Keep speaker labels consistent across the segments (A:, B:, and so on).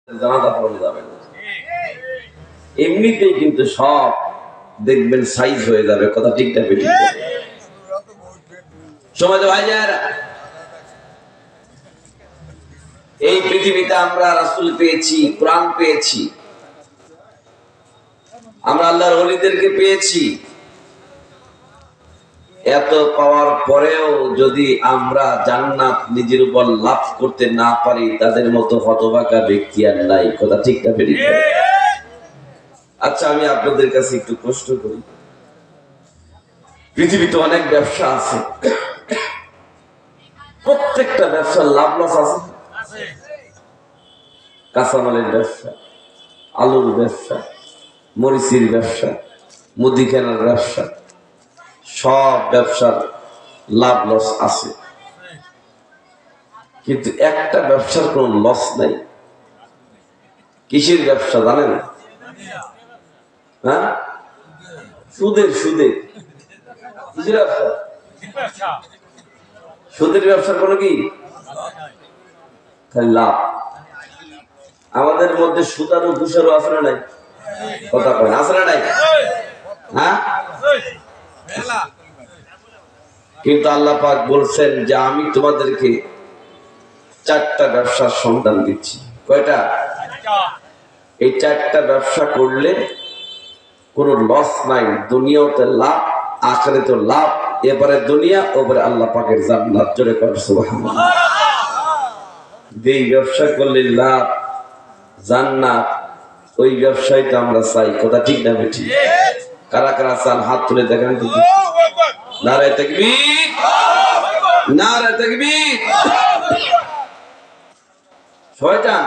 A: জানাজা পড়ানো যাবে না। এমনিতেই কিন্তু সব দেখবেন সাইজ হয়ে যাবে, কথা ঠিকঠাক বেঠিক সময় তো ভাইজারা। এই পৃথিবীতে আমরা রাসূল পেয়েছি, কোরআন পেয়েছি, আমরা আল্লাহর ওলিদেরকে পেয়েছি। এত পাওয়ার পরেও যদি আমরা জান্নাত নিজের উপর লাভ করতে না পারি, তাদের মতো হতভাগা ব্যক্তি আর নাই, কথা ঠিক না বেঠিক? আচ্ছা, আমি আপনাদের কাছে একটু প্রশ্ন করি, পৃথিবীতে অনেক ব্যবসা আছে, প্রত্যেকটা ব্যবসার লাভ লস আছে। কাঁচামালের ব্যবসা, আলুর ব্যবসা, মরিচের ব্যবসা, মুদিখানার ব্যবসা, সব ব্যবসার লাভ লস আছে, কিন্তু একটা ব্যবসার কোন লস নাই। কিসের ব্যবসা জানেন? হ্যাঁ, সুদের। সুদের কিসের ব্যবসা? সুদের ব্যবসার কোনো কি খালি লাভ। আমাদের মধ্যে সুদারও ঘুষারও আছে না নাই? কথা কয় আছে না নাই? হ্যাঁ, কিন্তু আল্লাহ পাক বলছেন যে আমি তোমাদেরকে চারটা ব্যবসার সন্ধান দিচ্ছি। কয়টা? এই চারটা ব্যবসা করলে কোনো লস নাই, দুনিয়াতে লাভ, আখিরাতে লাভ। এবারে দুনিয়া, ওপরে আল্লাহ পাকের জান্নাত। জোরে কর সুবহানাল্লাহ। যেই ব্যবসা করলে লাভ, জান্নাত, ওই ব্যবসায় তো আমরা চাই, কথা ঠিক না বেঠি? কারা কারা চান হাত তুলে দেখেন তো। নারায়ে তাকবীর, নারায়ে তাকবীর। সবাই চান?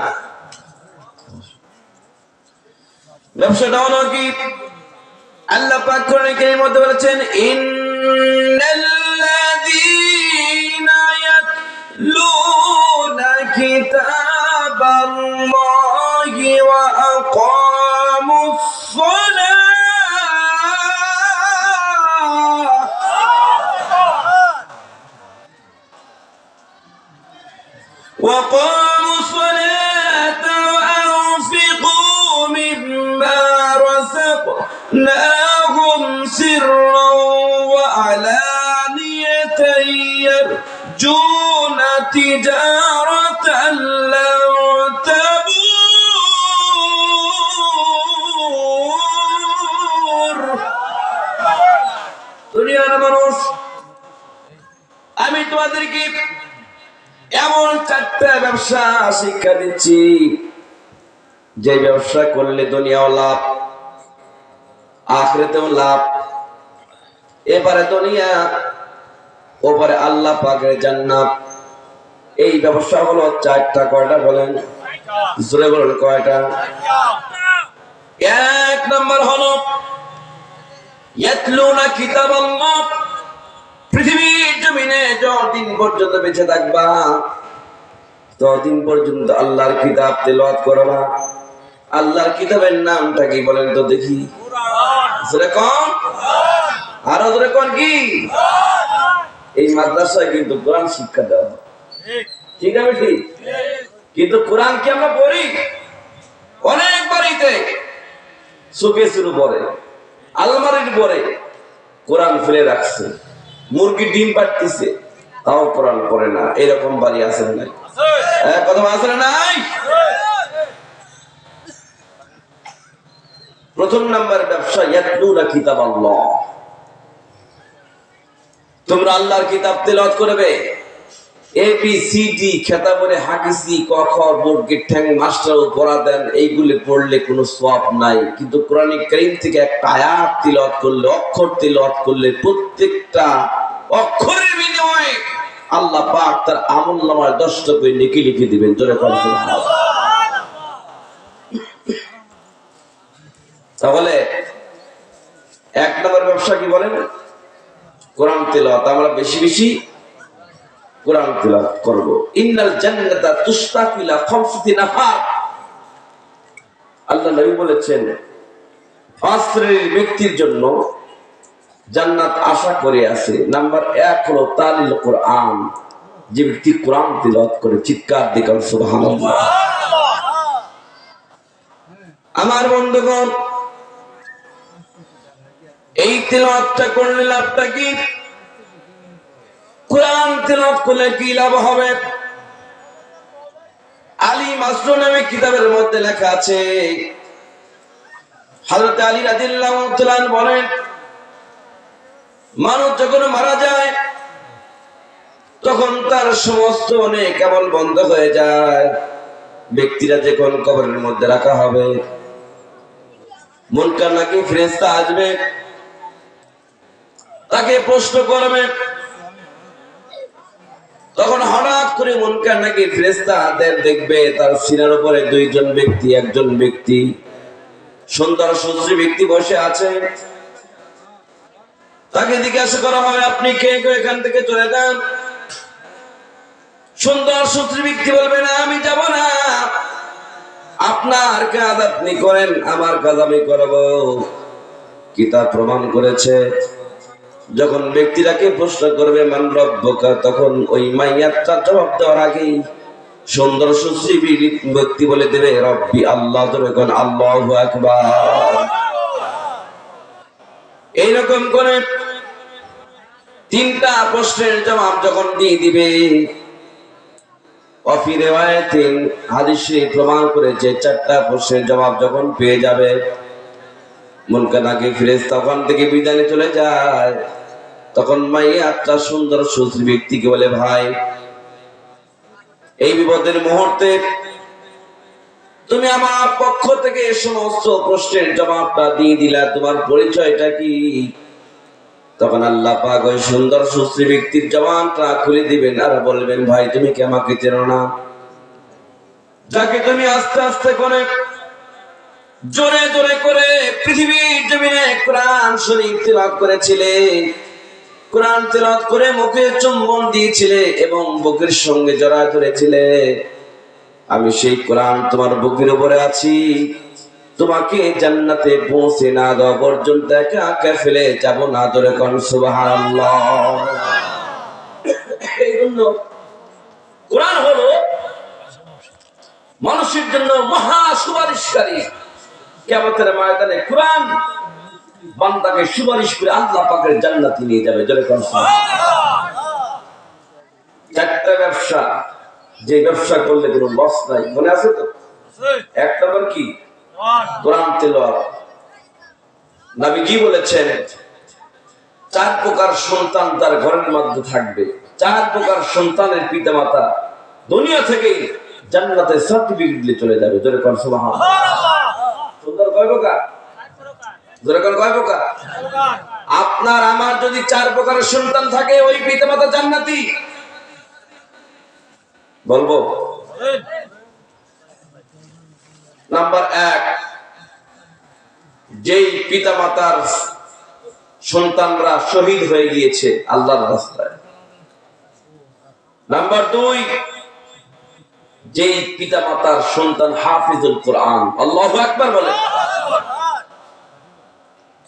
A: ব্যবসাটা হলো কি? আল্লাহ পাক কোরআনে কারীমের মধ্যে বলেছেন, ইন্নাল্লাযীনা ইয়াতলুনা কিতাবাল্লাহি ওয়া আকামুস সালাহ وقاموا الصلاة وأنفقوا مما رزقناهم سرا وعلانية يرجون تجارة لن تبور। দুনিয়ার মানুষ, আমি তোমাদেরকে এমন চারটা ব্যবসা শিক্ষা দিচ্ছি, যে ব্যবসা করলে দুনিয়াও লাভ, আখিরাতেও লাভ। এবারে দুনিয়া, ওপারে আল্লাহ পাকের জান্নাত। এই ব্যবসা হলো চারটা। কয়টা বলেন? জোরে বলেন, কয়টা? এক নম্বর হলো ইয়াতলুনা কিতাবাল্লাহ। পৃথিবীর জমিনে যতদিন পর্যন্ত বেঁচে থাকবা, ততদিন পর্যন্ত আল্লাহর কিতাব তেলাওয়াত করবা। আল্লাহর কিতাবের নামটা কি বলেন তো দেখি? জোরে কোন, আরো জোরে কোন কি? এই মাদ্রাসায় কিন্তু কোরআন শিক্ষা দেওয়া হয়, ঠিক আছে? ঠিক, কিন্তু কোরআন কি আমরা পড়ি? অনেক বাড়িতে শোকেসের উপরে, আলমারির উপরে কোরআন ফেলে রাখছে, মুরগি ডিম পাড়তেছে, তাও কোরআন পড়ে না। এরকম বাড়ি আছে না নাই? কথা আছে না নাই? প্রথম নাম্বার ব্যবসা ইয়াতলুনা কিতাবাল্লাহ। তোমরা আল্লাহর কিতাব তেলাওয়াত করবে। ABCD খেতা বলে হাকিসি ক খ বর্গের ঠ্যাং মাস্টারও পড়া দেন, এইগুলি পড়লে কোনো সওয়াব নাই। কিন্তু কোরআন কারীম থেকে একটা আয়াত তিলাওয়াত করলে, অক্ষর তিলাওয়াত করলে, প্রত্যেকটা অক্ষরের বিনিময়ে আল্লাহ পাক তার আমলনামায় 10টা করে নেকি লিখে দিবেন। জোরে বলেন সুবহানাল্লাহ। তাহলে এক নম্বর ব্যবসা কি বলেন? কোরআন তেলাওয়াত। আমরা বেশি বেশি কোরআন তেলাওয়াত করব। ইন্নাল জান্নাতা তুশতাকু ইলা খামসাতি নাফার। আল্লাহ নবী বলেছেন, 5 শ্রেণীর ব্যক্তির জন্য জান্নাত আশা করে আছে। নাম্বার 1 হলো তালিল কোরআন। যে ব্যক্তি কোরআন তেলাওয়াত করে, চিৎকার দিয়ে সুবহানাল্লাহ। আমার বন্ধুগণ, এই তিলাওয়াতটা করলে লাভটা কি? কোরআন তিলাওয়াত করলে কি লাভ হবে? আলী মাসরুর নামে কিতাবের মধ্যে লেখা আছে, হযরত আলী রাদিয়াল্লাহু তাআলা বলেন, মানুষ যখন মারা যায় তখন তার সমস্ত নেক আমল বন্ধ হয়ে যায়। ব্যক্তিরা যখন কবরের মধ্যে রাখা হবে, মুনকার নাকির ফেরেশতা আসবে, তাকে প্রশ্ন করবে। তখন হঠাৎ করে মুনকার নাকির ফেরেশতা দেখবে তার সিনার উপরে দুইজন ব্যক্তি, একজন ব্যক্তি সুন্দর সুশ্রী ব্যক্তি বসে আছে। তাকে জিজ্ঞাসা করা হবে, আপনি কে গো, এখান থেকে চলে যান। সুন্দর সুশ্রী ব্যক্তি বলবে, না আমি যাব না, আপনার কাজ আপনি করেন, আমার কাজ আমি করব। কিতাব প্রমাণ করেছে, যখন ব্যক্তিটাকে প্রশ্ন করবে মান রব্বুকা, তখন ওই মাইয়াতটা জবাব দেওয়ার আগেই সুন্দর সুশ্রী ব্যক্তি বলে দেবে রব্বি আল্লাহ। তখন আল্লাহু আকবার। এইরকম করে তিনটা প্রশ্নের জবাব যখন দিয়ে দিবে, অফি রিওয়ায়াতিন হাদিসে প্রমাণ করেছে চারটা প্রশ্নের জবাব যখন পেয়ে যাবে, মুনকার নাকির ফেরেশতা ওখান থেকে বিদায় চলে যায়। তখন মাইয়াতটা সুন্দর সুশ্রী ব্যক্তিকে বলে, ভাই এই বিপদের মুহূর্তে তুমি আমার পক্ষ থেকে সমস্ত প্রশ্নের জবাবটা দিয়ে দিলা, তোমার পরিচয়টা কি? তখন আল্লাহ পাক ওই সুন্দর সুশ্রী ব্যক্তির জবানটা খুলে দিবেন আর বলবেন, ভাই তুমি কি আমাকে চেনো না? যাকে তুমি আস্তে আস্তে করে জোরে জোরে করে পৃথিবীর জমিনে কোরআন শরীফ তিলাওয়াত করেছিলে, কোরআন তিলাওয়াত করে মুখে চুম্বন দিয়েছিলে এবং বুকের সঙ্গে জড়ায় ধরেছিলে, আমি সেই কোরআন তোমার বুকের উপরে আছি। তোমাকে জান্নাতে পৌঁছে না দেওয়া পর্যন্ত একা একা ফেলে যাব না। ধরে কোন সুবহানাল্লাহ। এই জন্য কোরআন হলো মানুষের জন্য মহা সুপারিশকারী। কিয়ামতের ময়দানে কোরআন বান্দাকে সুপারিশ করে আল্লাহ পাকের জান্নাতে নিয়ে যাবে। ধরে কোন সুবহানাল্লাহ। চারটা ব্যবসা, যে ব্যবসা করলে কোনো লস নাই, মনে আছে তো? এক নম্বর কি? কোরআন তেলাওয়াত। নবীজি বলেছেন, চার প্রকার সন্তান তার ঘরের মধ্যে থাকবে। চার প্রকার সন্তানের পিতামাতা দুনিয়া থেকে জান্নাতে সার্টিফিকেট দিয়ে চলে যাবে। জোরে কোন সুবহানাল্লাহ। সুন্দর কয় প্রকার? জোরে কোন কয় প্রকার? আপনার আমার যদি চার প্রকারের সন্তান থাকে, ওই পিতামাতা জান্নাতি। বলবো নাম্বার এক, যেই পিতামাতার সন্তানরা শহীদ হয়ে গিয়েছে আল্লাহর রাস্তায়। নাম্বার দুই, যেই পিতামাতার সন্তান হাফিজুল কোরআন। আল্লাহু আকবার বলে।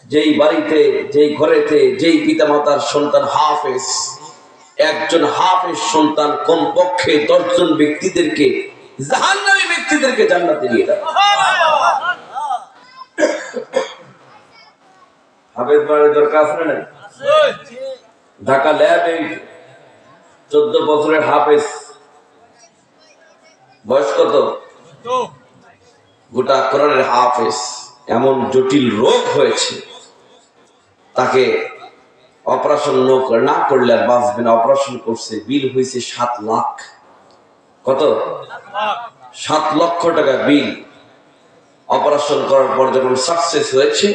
A: যেই বাড়িতে, যেই ঘরেতে যেই পিতামাতার সন্তান হাফেজ, একজন হাফেজ সন্তান কমপক্ষে 10 জন ব্যক্তিদেরকে, জাহান্নামী ব্যক্তিদেরকে জান্নাতে নিয়ে যাবে। হাফেজ বাড়ির দরকার আছে না? ঢাকা ল্যাবে 14 বছরের হাফেজ, বয়স কত? গোটা কোরআনের হাফেজ। এমন জটিল রোগ হয়েছে, তাকে অপারেশন না করলে আর বাঁচবে না। অপারেশন করছে, বিল হয়েছে 7 লাখ। কত? 7 লক্ষ টাকা বিল। অপারেশন করার পর যখন সাকসেস হয়েছে,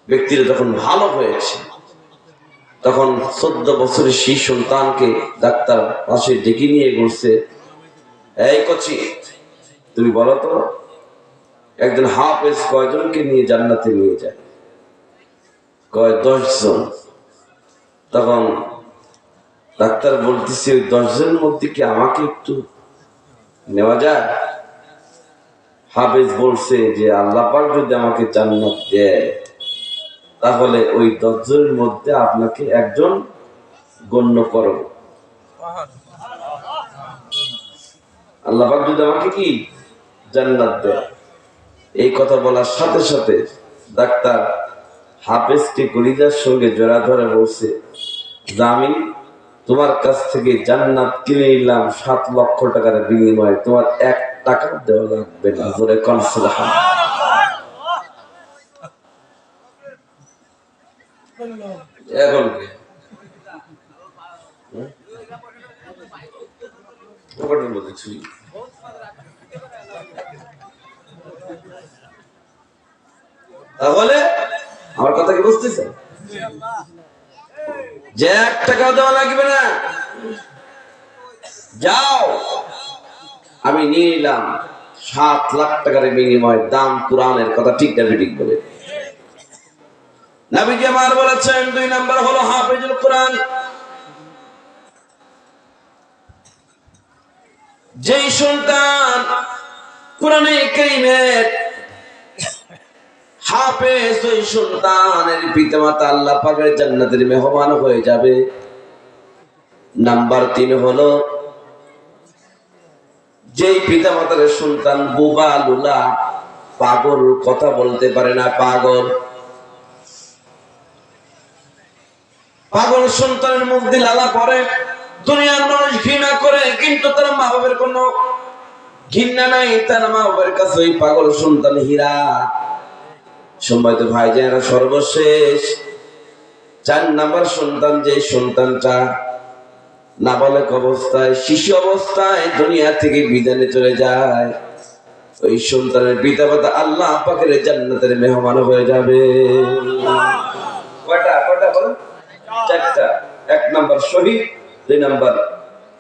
A: ব্যক্তিরা যখন ভালো হয়েছে, তখন 14 বছরের সেই সন্তানকে ডাক্তার পাশে ডেকে নিয়ে বলছে, এই কচি, তুমি বলো তো একজন হাফেজ কয়জনকে নিয়ে জান্নাতে নিয়ে যায়? কয় 10 জন। তখন ডাক্তার বলতেছে, ওই 10 জনের মধ্যে কি আমাকে একটু নেওয়া যায়? হাফেজ বলছে যে আল্লাহ পাক যদি আমাকে জান্নাত দেয়, তাহলে ওই 10 জনের মধ্যে আপনাকে একজন গণ্য করব। আল্লাহ পাক যদি আমাকে কি জান্নাত দেয়, এই কথা বলার সাথে সাথে ডাক্তার হাফেজকে কলিজার সঙ্গে জড়া ধরে বলছে, আমি তোমার কাছ থেকে জান্নাত কিনে নিলাম 7 লক্ষ টাকার বিনিময়ে, তোমার 1 টাকা দেওয়া লাগবে না। জোরে কনসুলাহ। এখন তাহলে আমার কথা কি বুঝতেছেন? যে 1 টাকা দেওয়া লাগবে না, যাও আমি নিয়ে নিলাম 7 লাখ টাকার বিনিময়। দাম কোরআনের কথা, ঠিক না ঠিক বলে নবীজি আমার বলেছেন। 2 নাম্বার হলো হাফেজুল কোরআন। যেই সন্তান কোরআনে কারীমের হাফেজ, ওই সন্তানের পিতামাতা আল্লাহ পাকের জান্নাতের মেহমান হয়ে যাবে। নাম্বার 3 হলো যেই পিতামাতার সন্তান বোবা লুলা, পাগল, কথা বলতে পারে না, পাগল সন্তানের মুখ দিয়ে লালা পড়ে, দুনিয়ার মানুষ ঘৃণা করে, কিন্তু তার মা বাবার কোনো ঘৃণা নাই। তার মা বাবার কাছে ওই পাগল সন্তান হীরা। সম্মানিত ভাই যারা, সর্বশেষ 4 নাম্বার সন্তান, যে সন্তানটা নাবালক অবস্থায়, শিশু অবস্থায় দুনিয়া থেকে বিদায় চলে যায়, ওই সন্তানের পিতামাতা আল্লাহ পাকের জান্নাতের মেহমান হয়ে যাবে। কয়টা বল? 4টা। 1 নাম্বার শহীদ, 2 নাম্বার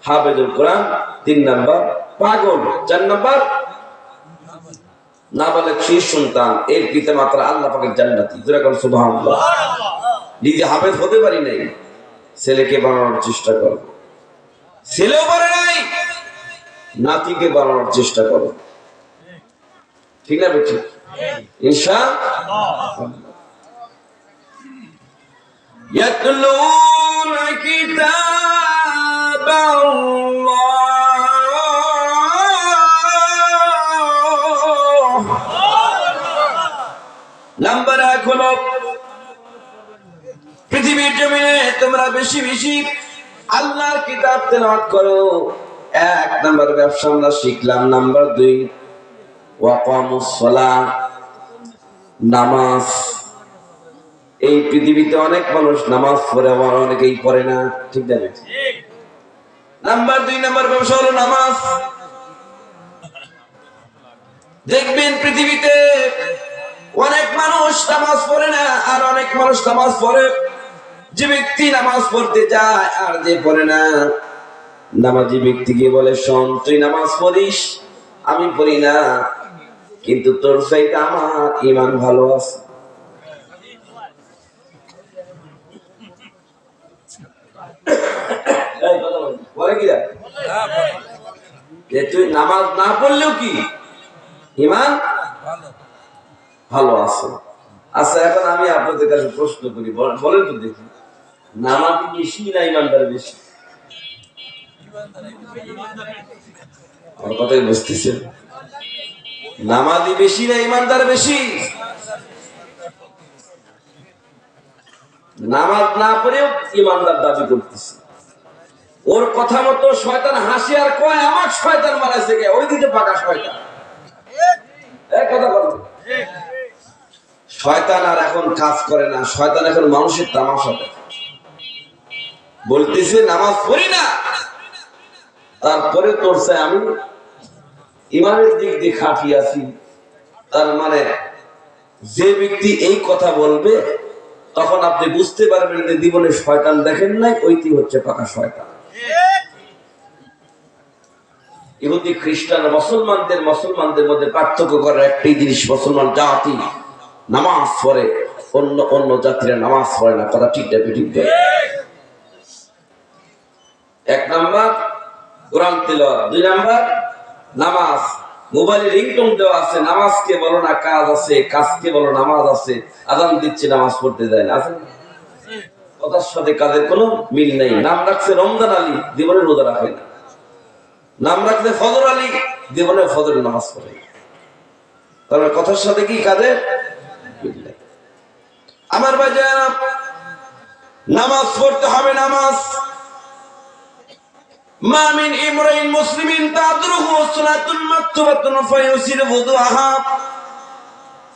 A: হাফেজুল কোরআন, 3 নাম্বার পাগল, 4 নাম্বার নাবালক শিশু সন্তান, এর পিতামাতা আল্লাহ পাকের জান্নাতি। যেরকম সুবহানাল্লাহ। নিজে হাফেজ হতে পারি নাই, ছেলেকে বানানোর চেষ্টা করো। ছেলেও পারে নাই, নাতিকে বানানোর চেষ্টা করো। ঠিক না বেঠিক? ইনশাআল্লাহ। يتلون كتاب الله। নাম্বার 1 হলো পৃথিবীর জমিনে তোমরা বেশি বেশি আল্লাহর কিতাব তেলাওয়াত করো। 1 নাম্বার ব্যবসা আমরা শিখলাম। নাম্বার 2 ওয়াকামুস সালাহ, নামাজ। এই পৃথিবীতে অনেক মানুষ নামাজ পড়ে, আবার অনেকেই পড়ে না। ঠিক না? নাম্বার 2 নাম্বার ব্যবসা হলো নামাজ। দেখবেন পৃথিবীতে অনেক মানুষ নামাজ পড়ে না, আর অনেক মানুষ নামাজ পড়ে। যে ব্যক্তি নামাজ পড়তে যায় আর যে পড়ে না, নামাজি ব্যক্তিকে বলে, শোন, তুই নামাজ পড়িস, আমি পড়ি না, কিন্তু তোর চাইতে আমার ঈমান ভালো আছে। তুই নামাজ না পড়লেও কি ঈমান ভালো আছে। আচ্ছা, এখন আমি আপনাদের কাছে প্রশ্ন করি, বলেন তো দেখি, নামাজি বেশি না ঈমানদার বেশি? আমার কথাই বুঝতেছেন? নামাজি বেশি না ঈমানদার বেশি? নামাজ না পড়েও ঈমানদার দাবি করতেছে। ওর কথা মতো শয়তান হাসি আর কয়, আমার শয়তান মারাইছে গে, ওই দিকে পাকা শয়তান। এক কথা বলতো, শয়তান আর এখন কাজ করে না, শয়তান এখন মানুষের তামাশা দেখে। বলতেছে নামাজ পড়ি না, তারপরে তোর চাই আমি ইমানের দিক দিয়ে খাঁটি আছি। তার মানে যে ব্যক্তি এই কথা বলবে, তখন আপনি বুঝতে পারবেন যে জীবনে শয়তান দেখেন নাই, ওইটি হচ্ছে পাকা শয়তান। ইহুদি খ্রিস্টান মুসলমানদের মধ্যে পার্থক্য করার একটাই জিনিস, মুসলমান জাতি নামাজ পড়ে, অন্য জাতিরা নামাজ পড়ে না। কথা ঠিক না ঠিক? 1 নাম্বার কোরআন তিলাওয়াত, 2 নাম্বার নামাজ। মোবাইলে রিংটোন দেওয়া আছে, নামাজকে বলো না কাজ আছে, কাজকে বলো নামাজ আছে। আযান দিচ্ছে, নামাজ পড়তে যায় না। আছে কথার সাথে কাজের কোনো মিল নেই। নাম রাখছে রমজান আলী, জীবনে রোজা রাখে না। নাম রাখছে ফজর আলী, জীবনে ফজরের নামাজ পড়ে। তাহলে কথার সাথে কি কাজের? আমার বাজার নামাজ পড়তে হবে। নামাজ মা মিন ইমরাইন মুসলিমিন তাদরুহু সালাতুন মাকতুবাতুন ফায়ুসির wudu'aha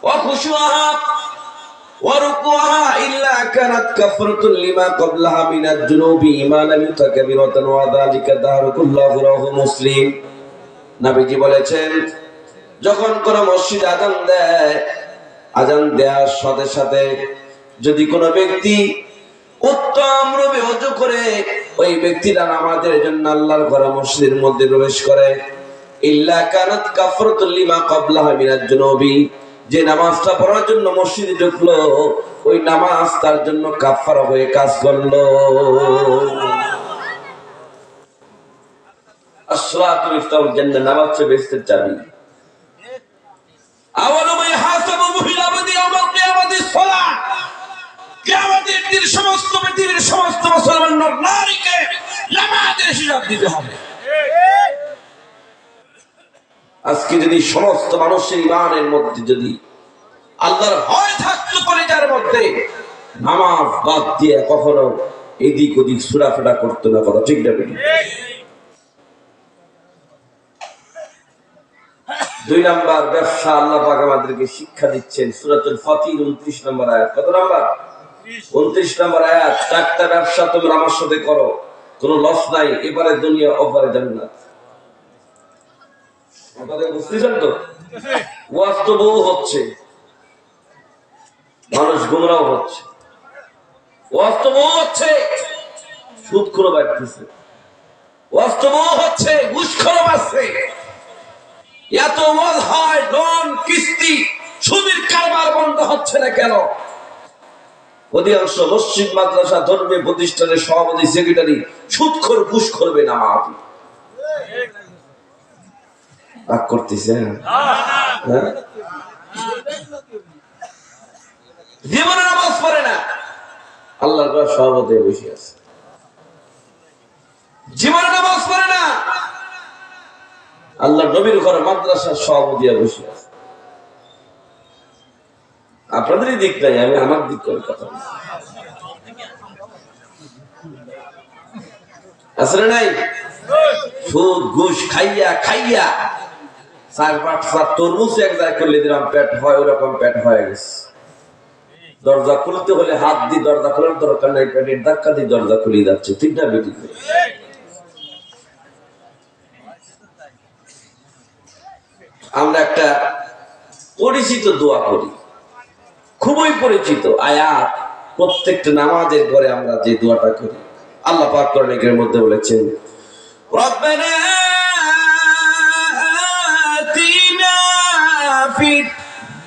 A: ওয়া খুশু'aha ওয়া রুকু'aha ইল্লা কানাত কাফরাতুন লিমা ক্বাবলাহা মিনাজ জুনুবি মা লাম ইউতাকাবিরাতান ওয়া যালিকা দারুকুল্লাহু রাহু মুসলিম। নবীজি বলেছেন, যখন কোন মসজিদ আযান দেয়, আযান দেওয়ার সাথে সাথে যদি কোনো ব্যক্তি উত্তম রূপে ওযু করে, ওই ব্যক্তিরা নামাজের জন্য আল্লাহর ঘরে মসজিদের মধ্যে প্রবেশ করে, ইল্লা কানাত কাফরাতুল লিমা ক্বাবলাহা মিনাজ জুনুবি, যে নামাজটা পড়ার জন্য মসজিদে ঢুকলো, ওই নামাজ তার জন্য কাফারা হয়ে কাজ করলো। আসসালাতু মিফতাহুল জান্নাহ, নামাজ হচ্ছে বেহেশতের চাবি। আওয়ালু মা ইহাসাবু বিল আবদি ইয়াওমাল কিয়ামাতিস সালাত, কিয়ামতের দিন সমস্ত পৃথিবীর সমস্ত মুসলমান নারীকে নামাজের হিসাব দিতে হবে। আজকে যদি সমস্ত মানুষের ঈমানের মধ্যে যদি আল্লাহর ভয় থাকতো কলিজার মধ্যে, নামাজ বাদ দিয়ে কখনো এদিক ওদিক ছুটাফেটা করতো না। কথা ঠিক না? দুই নাম্বার ব্যবসা আল্লাহ পাক আমাদেরকে শিক্ষা দিচ্ছেন সূরাতুল ফাতির 29 নম্বর আয়াত। কত নাম্বার? 29 নম্বর আয়াত। চারটা ব্যবসা তোমরা আমার সাথে করো, কোনো লস নাই, এবারে দুনিয়া ওপারে জান্নাত। আপনাদের বুঝতেছেন তো? ওয়াজ তো বহু হচ্ছে, মানুষ গুমরাহ হচ্ছে, ওয়াজ তো বহু হচ্ছে, সুদখোর বাড়তেছে, ওয়াজ তো বহু হচ্ছে, ঘুষখোর বাড়ছে। এত ওয়াজ হয়, লোন কিস্তি সুদের কারবার বন্ধ হচ্ছে না কেন? অধিকাংশ মসজিদ মাদ্রাসা ধর্মীয় প্রতিষ্ঠানের সভাপতি সেক্রেটারি সুদখোর ঘুষখোর বেনামাজ। রাগ করতেছে? জীবনে নামাজ পড়ে না, আল্লাহর ঘরে সভাপতি বসে আছে। জীবনে নামাজ পড়ে না, আল্লাহ নবীর ঘরে মাদ্রাসার সভাপতি বসে আছে। আপনাদেরই দিক নাই, আমি আমার দিক করে কথা আসলে নাই। সুদ ঘুষ খাইয়া খাইয়া 4-5 তরমুজ এক জায়গায় করলে দিলাম পেট হয়, ওরকম পেট হয়ে গেছে। দরজা খুলতে হলে হাত দিয়ে দরজা খোলার দরকার নাই, পেটের ধাক্কা দিয়ে দরজা খুলে যাচ্ছে। ঠিক না বেটি? আমরা একটা পরিচিত দোয়া করি, খুবই পরিচিত আয়াত, প্রত্যেকটা নামাজের পরে আমরা যে দোয়াটা করি। আল্লাহ পাক কোরআনের মধ্যে বলেছেন, রব্বানা আতিনা ফিদ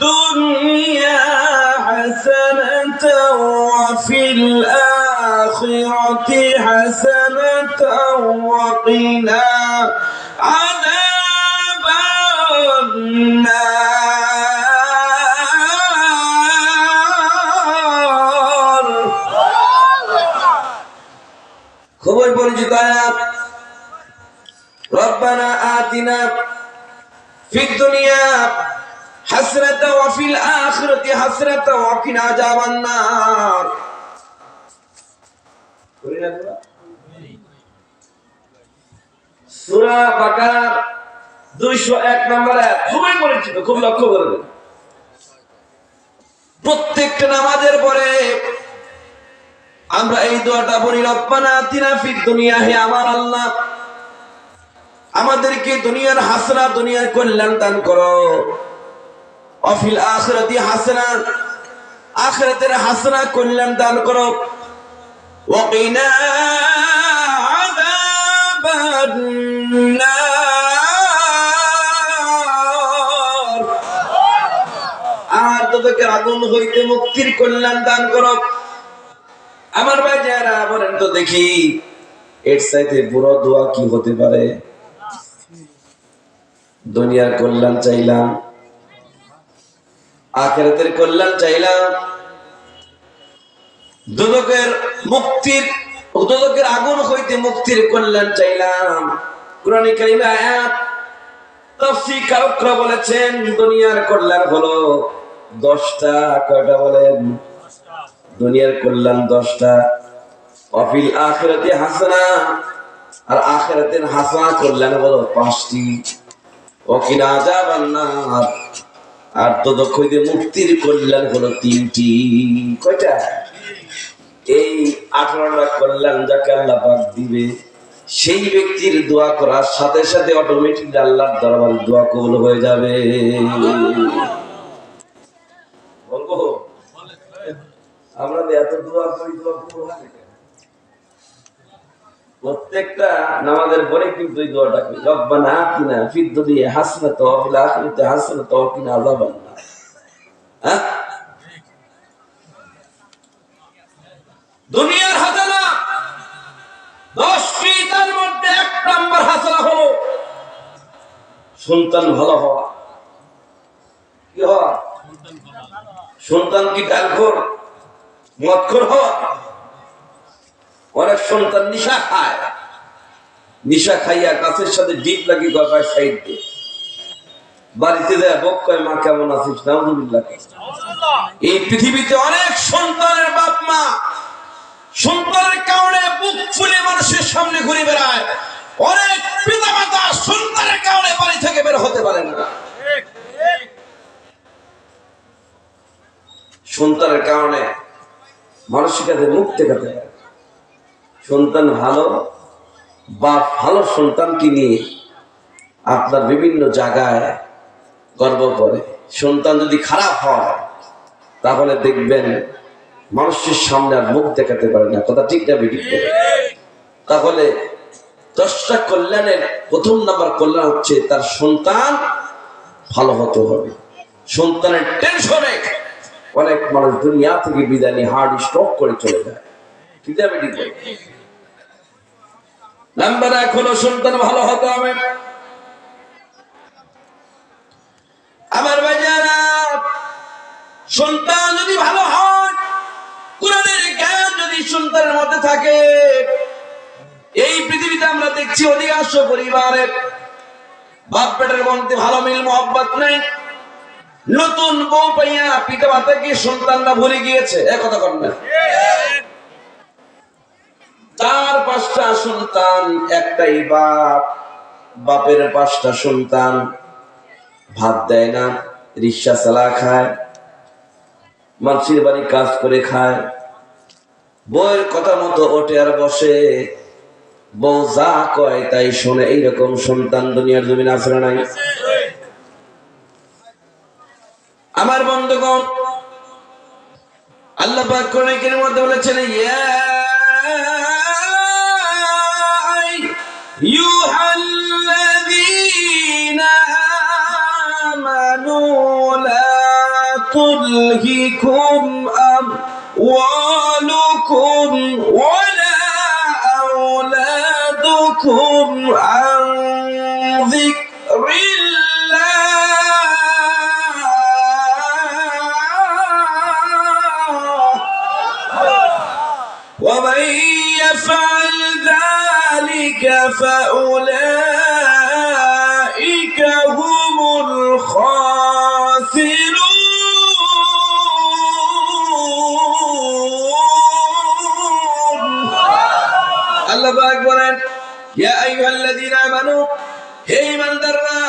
A: দুনিয়া হাসানাতাও ওয়া ফিল আখিরাতি হাসানাতাও ওয়া কিনা আযাবান নার। খুবই পরিচিত আয়াত। রব্বানা আতিনা ফিদ দুনিয়া হাসরাতাও ওয়া ফিল আখিরাতি হাসরাতাও ওয়া কিনা আযাবান নার। সূরা বাকারা 201 নম্বর আয়াত, খুবই পরিচিত, খুব লক্ষ্য করবেন। প্রত্যেকটা নামাজের পরে আমরা এই দোয়াটা পড়ি, রব্বানা আতিনা ফিদ দুনিয়া, হে আমার আল্লাহ, আমাদেরকে দুনিয়ার হাসনা, দুনিয়ার কল্যাণ দান করো, ওয়া ফিল আখিরাতি হাসানা, আখিরাতের হাসনা কল্যাণ দান করো, ওয়া কিনা আযাবান নার, আর তোদেরকে আগুন হইতে মুক্তির কল্যাণ দান করো। আমার ভাই যারা বলেন তো দেখি, এর চাইতে বড় দোয়া কি হতে পারে? দুনিয়ার কল্যাণ চাইলাম, আখিরাতের কল্যাণ চাইলাম, দুদকের মুক্তির, দুদকের আগুন হইতে মুক্তির কল্যাণ চাইলাম। কোরআনে কারিমে আয়াত তাফসীরকারকরা বলেছেন দুনিয়ার কল্যাণ হলো 10টা। কয়টা বলেন? দুনিয়ার কল্যাণ 10টা। ওয়াফিল আখিরাতি হাসানা, আর আখিরাতের হাসানা কল্যাণ হলো 5টি। ওয়াকিনা আযাবান নার, আর দোজখ হইতে মুক্তির কল্যাণ হলো 3টি। কয়টা? এই 18টা কল্যাণ যাকে আল্লাহ পাক দিবে, সেই ব্যক্তির দোয়া করার সাথে সাথে অটোমেটিক আল্লাহর দরবারে দোয়া কবুল হয়ে যাবে। বলবো আমরা এত দোয়া করি, দোয়া কবুল হয় না। প্রত্যেকটা নামাজের পরে কিন্তু এই দোয়াটা করি, রব্বানা আতিনা ফিদ দুনিয়া হাসানাতাও ওয়া ফিল আখিরাতি হাসানাতাও ওয়া কিনা আযাবান নার। হ্যাঁ, দুনিয়ার হাসানা 10টি, তার মধ্যে 1 নাম্বার হাসানা হলো সন্তান ভালো হওয়া। কি হওয়া? সন্তান কি ডালখোর, মদখোর হওয়া? অনেক সন্তান নিশা খায়, নিশা খাইয়া গাছের সাথে ডিপ লাগি গলায় সাইড দিয়ে বাড়িতে দেয় বক কয় মা কেমন আছিস, নাউজুবিল্লাহ। এই পৃথিবীতে অনেক সন্তানের বাপ মা সন্তানের কারণে বুক ফুলে মানুষের সামনে ঘুরে বেড়ায়। অনেক পিতা মাতা সন্তানের কারণে বাড়ি থেকে বের হতে পারে না। সন্তানের কারণে মানুষের কাছে মুখ দেখাতে হয়। সন্তান ভালো বা ভালো সন্তানকে নিয়ে আপনার বিভিন্ন জায়গায় গর্ব করে। সন্তান যদি খারাপ হয় তাহলে দেখবেন মানুষের সামনে আর মুখ দেখাতে পারে না। কথা ঠিক না বেঠিক? তাহলে 10টা কল্যাণের প্রথম নাম্বার কল্যাণ হচ্ছে তার সন্তান ভালো হতে হবে। সন্তানের টেনশনে অনেক মানুষ দুনিয়া থেকে বিদায় নিয়ে হার্ট স্ট্রোক করে চলে যায়। ঠিক না বেঠিক? নাম্বার 1 হলো সন্তান ভালো হতে হবে। আমার ভাইজারা, সন্তান যদি ভালো হয়, কোরআনের জ্ঞান যদি সন্তানের মধ্যে থাকে, এই পৃথিবীতে আমরা দেখছি অধিকাংশ পরিবারে বাপ বেটার মধ্যে ভালো মিল মহব্বত নেই। নতুন বউ পাইয়া পিতা মাতাকে সন্তানরা ভুলে গিয়েছে। একথা কন না? 4-5টা সন্তান, একটাই বাপ, বাপের 5টা সন্তান, ভাত দেয় না, রিক্সা চালা খায়, মানুষের বাড়ি কাজ করে খায়, বউয়ের কথা মতো ওঠে আর বসে, বউ যা কয় তাই শোনে। এইরকম সন্তান দুনিয়ার জমিনে আছে না নাই? আমার বন্ধুগণ, আল্লাহ পাক কোরআনের মধ্যে বলেছেন, ইয়া আইয়ুহাল্লাযীনা আমানু লা তুলহিকুম আমওয়ালুকুম ওয়ালা আওলাদুকুম আন ومن يفعل ذلك فأولئك هم الخاسرون। আল্লাহ পাক বলেন, ইয়া আইয়ুহাল্লাযীনা আমানু, হে ঈমানদাররা,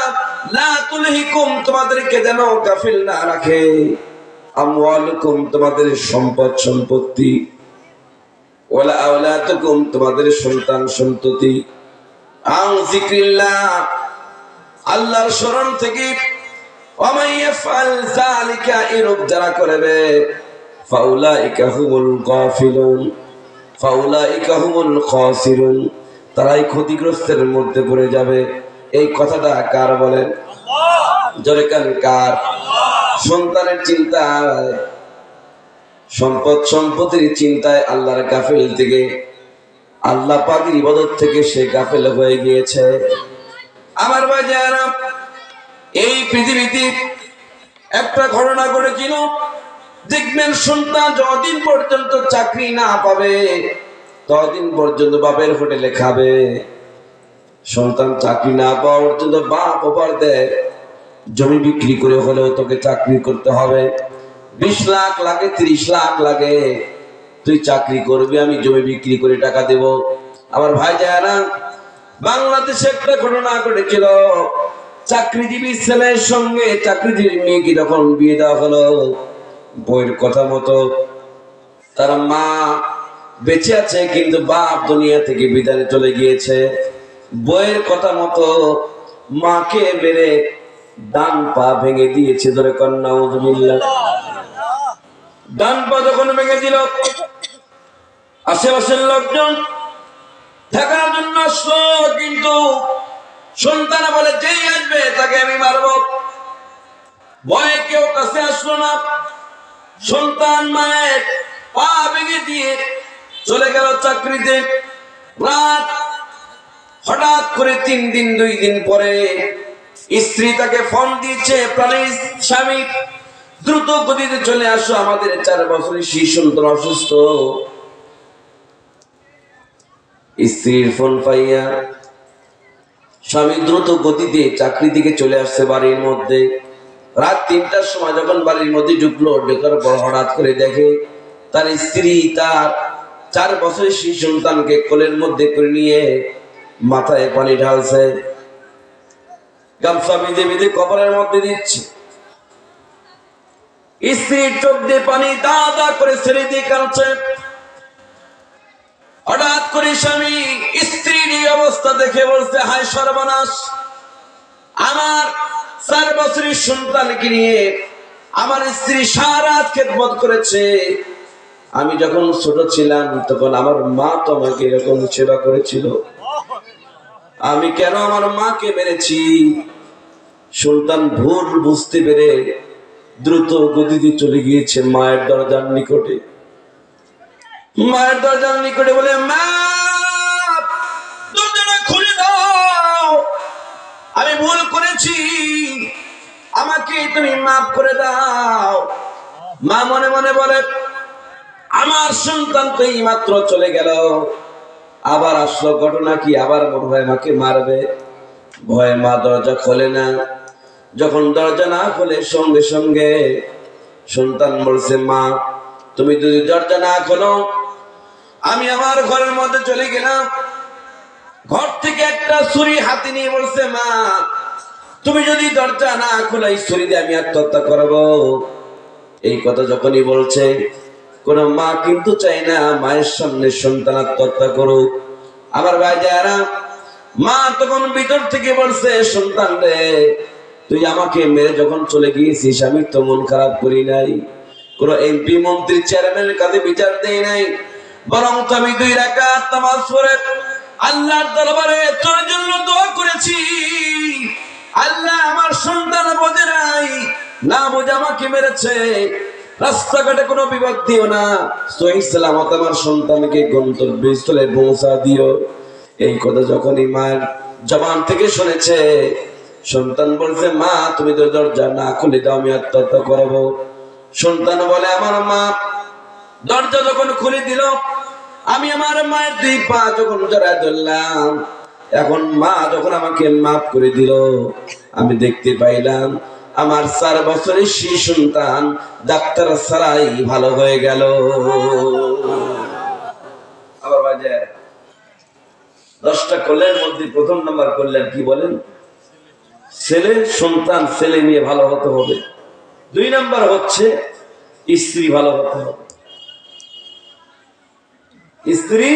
A: লা তুলহিকুম, তোমাদেরকে যেন গাফিল না রাখে, আমওয়ালুকুম, তোমাদের সম্পদ সম্পত্তি, ওয়ালা আওলাদুকুম, তোমাদের সন্তান সন্ততি, আন যিকরিল্লাহ, আল্লাহর স্মরণ থেকে, ওয়া মান ইয়াফআল যালিকা, এরূপ যারা করবে, ফাউলাইকা হুমুল গাফিলুন, ফাউলাইকা হুমুল খাসিরুন, তারাই ক্ষতিগ্রস্তের মধ্যে পড়ে যাবে। এই কথাটা কার বলেন? জোরে কান কার? সন্তানের চিন্তায়, সম্পদ সম্পত্তির চিন্তায় আল্লাহর গাফিল থেকে, আল্লাহ পাকের ইবাদত থেকে সে গাফিল হয়ে গিয়েছে। আমার ভাইজারা, এই পৃথিবীতে একটা ঘটনা ঘটেছিল। দেখবেন সন্তান যতদিন পর্যন্ত চাকরি না পাবে ততদিন পর্যন্ত বাপের হোটেলে খাবে। সন্তান চাকরি না পাওয়া পর্যন্ত বাপ অফার দেয়, জমি বিক্রি করে হলেও তোকে চাকরি করতে হবে, 20 লাখ লাগে, 30 লাখ লাগে, তুই চাকরি করবি, আমি জমি বিক্রি করে টাকা দেব। আমার ভাই যায় না, বাংলাদেশে একটা ঘটনা ঘটেছিল, চাকরিজীবী ছেলের সঙ্গে চাকরিজীবী মেয়েকে যখন বিয়ে দেওয়া হলো, বইয়ের কথা মতো তার মা বেঁচে আছে কিন্তু বাপ দুনিয়া থেকে বিদায় চলে গিয়েছে। বইয়ের কথা মতো মাকে মেরে ডান পা ভেঙে দিয়েছে, ধরে কন্যা উজুবিল্লাহ। ডান পা যখন ভেঙে দিল, আশেপাশের লোকজন থাকার জন্য আসলো, কিন্তু সন্তান বলে যেই আসবে তাকে আমি মারবো। ভয়ে কেউ কাছে আসলো না। সন্তান মায়ের পা ভেঙে দিয়ে চলে গেল চাকরিতে। রাত হঠাৎ করে 3 দিন 2 দিন পরে স্ত্রী তাকে ফোন দিয়েছে, প্রাণের স্বামী দ্রুত গতিতে চলে আসো, আমাদের 4 বছরের শিশু সন্তান অসুস্থ। স্ত্রীর ফোন পাইয়া স্বামী দ্রুত গতিতে চাকরি দিকে চলে আসছে বাড়ির মধ্যে। রাত 3টার সময় যখন বাড়ির মধ্যে ঢুকলো, ঢোকার পর হঠাৎ করে দেখে তার স্ত্রী তার 4 বছরের শিশু সন্তানকে কোলের মধ্যে করে নিয়ে মাথায় পানি ঢালছে, গামছা বেঁধে বেঁধে কবরের মধ্যে দিচ্ছে। স্ত্রীর চোখ দিয়ে পানি দা দা করে ছেড়ে দিয়ে কাঁদছে। হঠাৎ করে স্বামী স্ত্রীর এই অবস্থা দেখে বলছে, হায় সর্বনাশ, আমার 4 বছরের সন্তানকে নিয়ে আমার স্ত্রী সারা রাত খেদমত করেছে। আমি যখন ছোট ছিলাম তখন আমার মা তো আমাকে এরকম সেবা করেছিল, আমি কেন আমার মাকে মেরেছি? সন্তান ভুল বুঝতে পেরে দ্রুত গতিতে চলে গিয়েছে মায়ের দরজার নিকটে। মায়ের দরজার নিকটে বলে, মা দরজাটা খুলে দাও, আমি ভুল করেছি, আমাকে তুমি মাফ করে দাও। মা মনে মনে বলে, আমার সন্তান তো এই মাত্র চলে গেল, আবার আসলো, ঘটনা কি? আবার মনে হয় মাকে মারবে। ভয়ে মা দরজা খোলে না। যখন দরজা না খোলে সঙ্গে সঙ্গে সন্তান বলছে, মা তুমি যদি দরজা না খোলো, আমি আমার ঘরের মধ্যে চলে গেলাম, ঘর থেকে একটা ছুরি হাতে নিয়ে বলছে, মা তুমি যদি দরজা না খোলো, এই ছুরি দিয়ে আমি আত্মহত্যা করবো। এই কথা যখনই বলছে, কোন মা কিন্তু চাই না মায়ের সামনে সন্তান আত্মহত্যা করুক। আমার ভাই যারা, মা তখন ভিতর থেকে বলছে, সন্তান রে, তুই আমাকে মেরে যখন চলে গিয়েছিস, আমি তো মন খারাপ করি নাই, কোন এমপি মন্ত্রী চেয়ারম্যানের কাছে বিচার দেই নাই, বরং তো আমি 2 রাকাত নামাজ পড়ে আল্লাহর দরবারে তোর জন্য দোয়া করেছি। আল্লাহ আমার সন্তান বোঝে নাই, না বুঝে আমাকে মেরেছে, রাস্তাঘাটে কোনো বিপদ দিও না, সহিহ সালামত আমার সন্তানকে গন্তব্যস্থলে পৌঁছা দিও। এই কথা যখনই মায়ের জবান থেকে শুনেছে, সন্তান বলছে, মা তুমি তো দরজা না খুলে দাও, আমি আত্মহত্যা করবো। সন্তান বলে, আমার মা দরজা যখন খুলে দিল, আমি আমার মায়ের 2 পা যখন জড়ায় ধরলাম, এখন মা যখন আমাকে মাফ করে দিল, আমি দেখতে পাইলাম আমার 4 বছরের শিশু সন্তান ডাক্তার ছাড়াই ভালো হয়ে গেল। আবার বাজে 10টা কল্যাণের মধ্যে প্রথম নাম্বার কল্যাণ কি বলেন? ছেলে সন্তান, ছেলে নিয়ে ভালো হতে হবে। 2 নাম্বার হচ্ছে স্ত্রী ভালো হতে হবে। স্ত্রী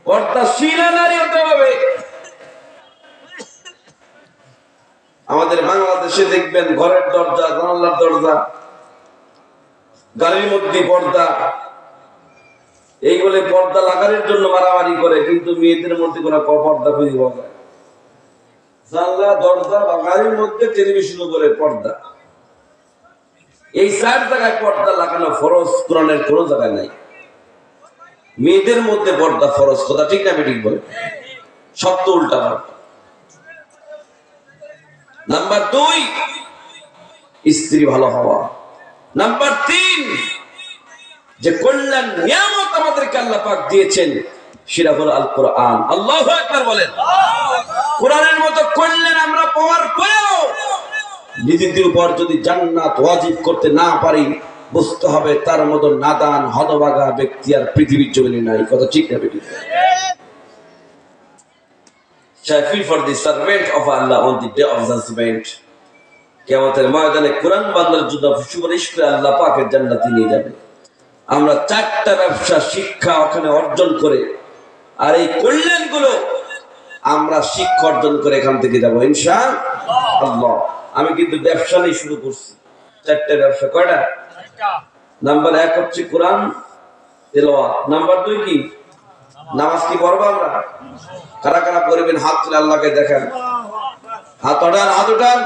A: পর্দাশীল নারী হতে হবে। আমাদের বাংলাদেশে দেখবেন ঘরের দরজা, জানালার দরজা, গাড়ির মধ্যে পর্দা, এইগুলো পর্দা লাগানোর জন্য মারামারি করে, কিন্তু মেয়েদের মধ্যে কোনো পর্দা খুঁজে পাওয়া যায়? জানলা, দরজা বা গাড়ির মধ্যে টেলিভিশন করে পর্দা, এই 4 জায়গায় পর্দা লাগানো ফরজ, কোরআনের কোনো জায়গায় নাই। মেয়েদের মধ্যে পর্দা ফরজ, কথা ঠিক না ঠিক বলে? সব তো উল্টা পাল্টা। নাম্বার 2 স্ত্রী ভালো হওয়া। নাম্বার 3 যে কল্যাণ নিয়ামত আমাদেরকে আল্লাহ পাক দিয়েছেন, সেটা হলো আল কোরআন। আল্লাহু আকবার বলেন। কোরআনের মতো কল্যাণ আমরা পাওয়ার পরেও নিজেদের উপর যদি জান্নাত ওয়াজিব করতে না পারি, বুঝতে হবে তার মতো নাদান হতভাগা ব্যক্তি আর পৃথিবীর জমিনে নাই। কথা ঠিক না বেটি? Shall feel for the servant of Allah on the day of judgment. কিয়ামতের ময়দানে কোরআন বান্দার জন্য সুপারিশ করে আল্লাহ পাকের জান্নাতে নিয়ে যাবে। আমরা চারটা ব্যবসা শিক্ষা ওখানে অর্জন করে, আর এই কল্যাণগুলো আমরা শিক্ষা অর্জন করে এখান থেকে যাবো ইনশাআল্লাহ। আমি কিন্তু ব্যবসা নিয়ে শুরু করছি। চারটা ব্যবসা। কয়টা? নাম্বার 1 হচ্ছে কোরআন তেলাওয়াত। নাম্বার 2 কি? নামাজ। কি পড়বো আমরা? কারা কারা পড়বেন হাত তুলে আল্লাহকে দেখান। হাত ওঠান, হাত উঠান,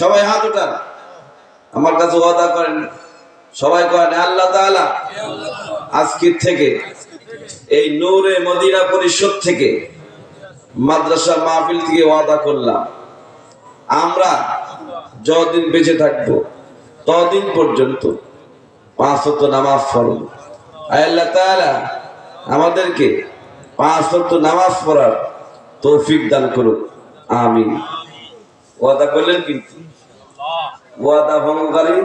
A: সবাই হাত উঠান। আমার কাছে ওয়াদা করেন, সবাই করেন আল্লাহ তাআলা আজকের থেকে এই নূরে মদিনা পরিষদ থেকে মাদ্রাসা মাহফিল থেকে ওয়াদা করলাম, আমরা যতদিন বেঁচে থাকবো ততদিন পর্যন্ত 5 ওয়াক্ত নামাজ পড়ব। আল্লাহ তাআলা আমাদেরকে 5 ওয়াক্ত নামাজ পড়ার তৌফিক দান করুক, আমিন। ওয়াদা করলেন, কিন্তু ওয়াদা ভঙ্গকারী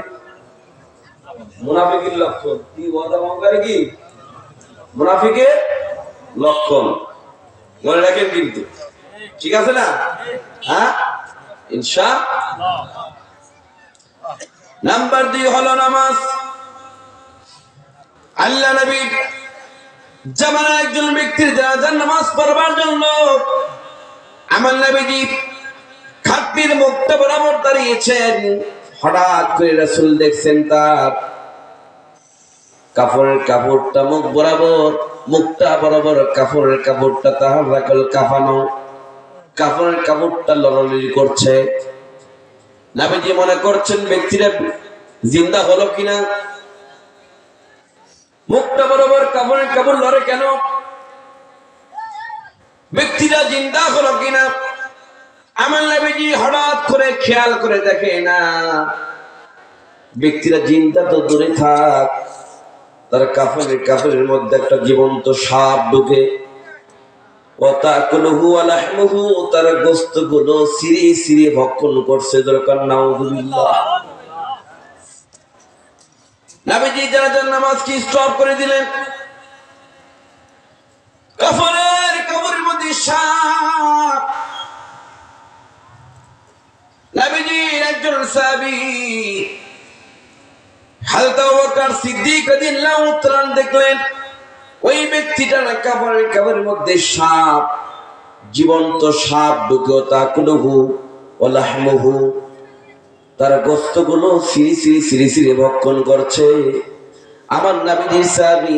A: মুনাফিকের লক্ষণ। কি ওয়াদা ভঙ্গকারী? কি মুনাফিকের লক্ষণ, মনে রাখেন কিন্তু। ঠিক আছে না? হ্যাঁ, ইনশাআল্লাহ। নাম্বার 2 হলো নামাজ। আল্লাহ নবী জামানা একজন ব্যক্তির জানাজার নামাজ পড়বার জন্য আমার নবীজি খাটটির মুখটা বরাবর দাঁড়িয়েছেন। হঠাৎ করে রাসূল দেখছেন তার কাপড়ের কাপড়টা মুখ বরাবর, মুখটা বরাবর কাপড়ের কাপড়টা তাহার রাখল কাফানো, কাপড়ের কাপড়টা লড়ালড়ি করছে। নবীজি মনে করছেন ব্যক্তিরা জিন্দা হলো কিনা। মুখটা বরাবর কাপড়ের কাপড় লড়ে কেন? ব্যক্তিরা জিন্দা হলো কিনা। আমার নবীজি হঠাৎ করে খেয়াল করে দেখে না, ব্যক্তিরা জিন্দা তো দূরে থাক, তার কাপড়ের মধ্যে একটা জীবন্ত সাপ ঢুকে তার গোস্ত গুলো সিঁড়ি সিঁড়ি ভক্ষণ করছে। দরকার নাউযুবিল্লাহ। নবীজি জানাজার নামাজ কি স্টপ করে দিলেন। কাপড়ের মধ্যে সাপ। নবীজির একজন সাহাবী হযরত আবু বকর সিদ্দিক রাদিয়াল্লাহু তাআলা দেখলেন ওই ব্যক্তিটার কাপড়ের মধ্যে সাপ, জীবন্ত সাপ ঢুকে তাকুলহু ওয়া লাহমুহু, তার গোশতগুলো সিঁড়ি সিঁড়ি ভক্ষণ করছে। আমার নবীজির সাহাবী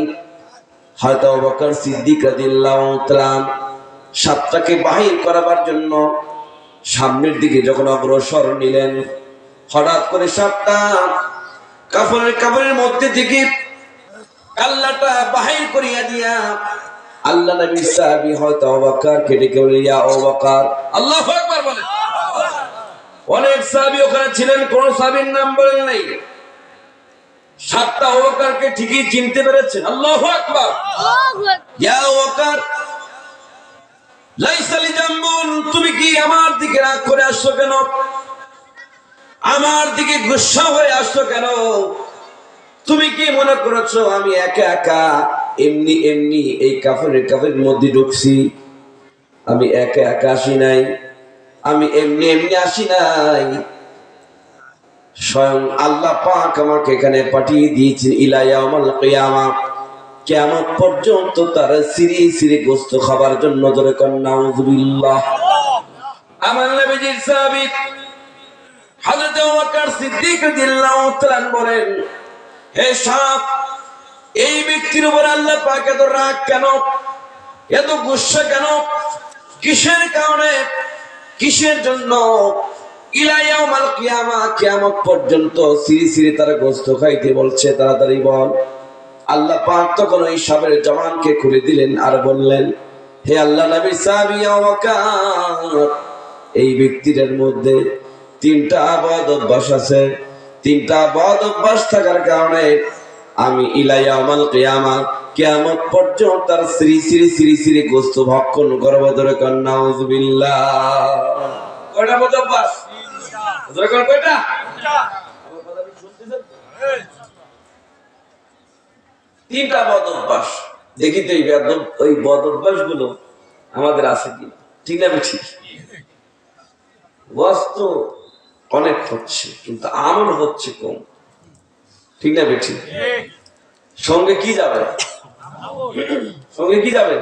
A: হযরত আবু বকর সিদ্দিক রাদিয়াল্লাহু তাআলা সাপটাকে বাহির করাবার জন্য সামনের দিকে যখন অগ্রসর নিলেন, হঠাৎ করে সাপটা কাপড়ের মধ্যে থেকে আল্লাহটা বাহির করিয়া দিয়া আল্লাহ নবীর সাহাবী হযরত আবু বকর কেটে বলে, ইয়া আবু বকর। আল্লাহু আকবার বলেন। অনেক সাহাবী ওখানে ছিলেন, কোন সাহাবীর নাম বলেন নাই। সাতটা আবু বকরকে ঠিকই চিনতে পেরেছেন। আল্লাহু আকবার। ইয়া আবু বকর লাইসা লি জামবুন, তুমি কি আমার দিকে রাগ করে আসছো কেন? আমার দিকে গুসা হয়ে আসছো কেন? তুমি কি মনে করেছো আমি একা একা এমনি এই কাপড়ের মধ্যে ঢুকছি? আমি একা একা আসি নাই, আমি এমনি আসি নাই। স্বয়ং আল্লাহ পাক আমাকে এখানে পাঠিয়ে দিয়েছেন ইলা ইয়াউমাল কিয়ামাহ, কিয়ামত পর্যন্ত তার সিঁড়ি সিঁড়ি গোশত খাবার জন্য। ধরে কর নাউযুবিল্লাহ। আমার নবীজির সাহাবী হযরত আবু বকর সিদ্দিক রাদিয়াল্লাহু তাআলা বলেন, হে সাপ, এই ব্যক্তির উপর আল্লাহ পাক এত রাগ কেন, এত গুসা কেন, কিসের কারণে, কিসের জন্য? ইলা ইয়াউমাল কিয়ামাহ, কিয়ামত পর্যন্ত সিঁড়ি সিঁড়ি তার গোশত খাইতে বলছে, তাড়াতাড়ি বল। আল্লাহ পাক তখন ওই সাপের জবানকে খুলে দিলেন আর বললেন, হে আল্লাহ নবীর সাহাবী আবু বকর, এই ব্যক্তিটার মধ্যে 3টা বদ অভ্যাস আছে। 3টা বদ অভ্যাস থাকার কারণে আমি ইলায়ামাল কিয়ামা কিয়ামত পর্যন্ত তার শ্রী শ্রী শ্রী শ্রী গোস্ত ভক্ষণ করব। ধরে কর নাউজুবিল্লাহ। কয়টা বদ অভ্যাস? ধরে কর কয়টা? আমার কথা কি শুনতেছেন? তিনটা বদ অভ্যাস। দেখি তো ওই বদ অভ্যাস গুলো আমাদের আছে কি ঠিক না? ঠিক ওয়াজ তো অনেক হচ্ছে কিন্তু আমল হচ্ছে কম, ঠিক না? বেঠি সঙ্গে কি যাবে? সঙ্গে কি যাবে?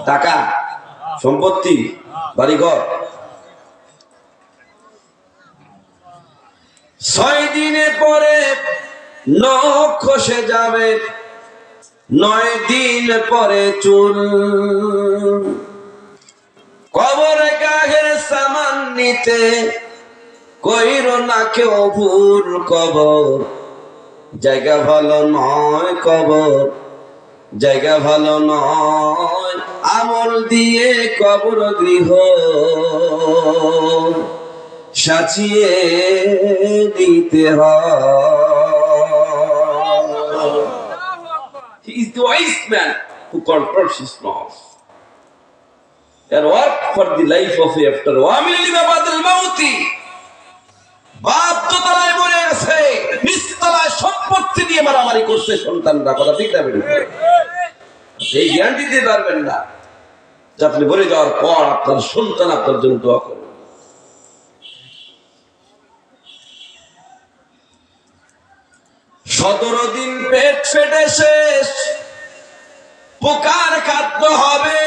A: টাকা, সম্পত্তি, বাড়িঘর। 6 দিনে পরে নখ খসে যাবে, 9 দিন পরে চুল। কবরে গায়ের সামান নিতে কইরো না কেউ ভুল। কবর জায়গা ভালো নয়, কবর জায়গা ভালো নয়। আমল দিয়ে কবর গৃহ সাজিয়ে দিতে হয়। He is the wise man who controls his mouth and work for the life of after. وَعَمِلَ لِمَا بَعْدَ الْمَوْتِ। বাপ তো তলায় মরে গেছে, নিচতলায় সম্পত্তি দিয়ে মারামারি করছে সন্তানরা। কথা ঠিক না? বেরিয়ে এই গ্যারান্টি দিতে পারবেন না যে আপনি বলে যাওয়ার পর আপনার সন্তান আপনার জন্য দোয়া করবে। 17 দিন পেট ফেটে শেষ, পোকার খাদ্য হবে।